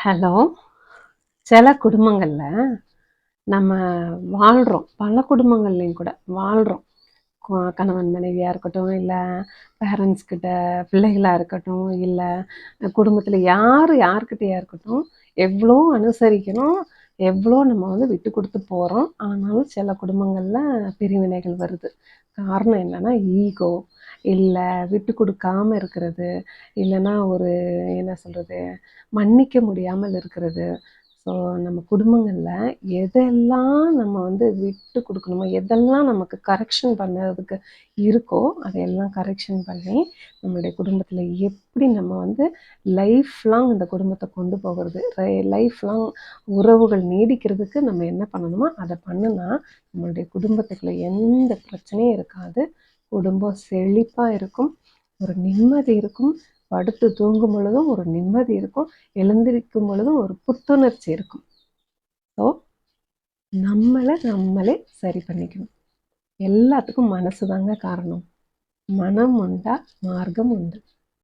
Hello. சில குடும்பங்கள்ல நம்ம வாழ்றோம். பல குடும்பங்கள்லயும் கூட வாழ்றோம். கணவன் மனைவியா இருக்கட்டும், இல்ல பேரண்ட்ஸ் கிட்ட பிள்ளைகளா இருக்கட்டும், இல்ல குடும்பத்துல யார்கிட்டயா இருக்கட்டும், எவ்ளோ அனுசரிக்கிறோம், எவ்ளோ நம்ம விட்டு குடுத்து போறோம். ஆனாலும் சில குடும்பங்கள்ல பிரிவினைகள் வருது. காரணம் என்னன்னா, ஈகோ, இல்ல விட்டு குடுக்காம இருக்கிறது, இல்லன்னா ஒரு என்ன சொல்றது, மன்னிக்க முடியாமல் இருக்கிறது. ஸோ நம்ம குடும்பங்கள்ல எதெல்லாம் நம்ம விட்டு குடுக்கணுமோ, எதெல்லாம் நமக்கு கரெக்ஷன் பண்ணதுக்கு இருக்கோ, அதையெல்லாம் கரெக்ஷன் பண்ணி, நம்மளுடைய குடும்பத்துல எப்படி நம்ம லைஃப் லாங் இந்த குடும்பத்த கொண்டு போகிறது, லைஃப் லாங் உறவுகள் நீடிக்கிறதுக்கு நம்ம என்ன பண்ணணுமோ, அத பண்ணுனா, நம்மளுடைய குடும்பத்துக்குள்ள எந்த பிரச்சனையும் இருக்காது. குடும்பம் செழிப்பா இருக்கும். ஒரு நிம்மதி இருக்கும். படுத்து தூங்கும் பொழுதும் ஒரு நிம்மதி இருக்கும். எழுந்திருக்கும் பொழுதும் ஒரு புத்துணர்ச்சி இருக்கும். ஸோ நம்மளே சரி பண்ணிக்கணும். எல்லாத்துக்கும் மனசு தாங்க காரணம். மனம் உண்டா மார்க்கம் உண்டு.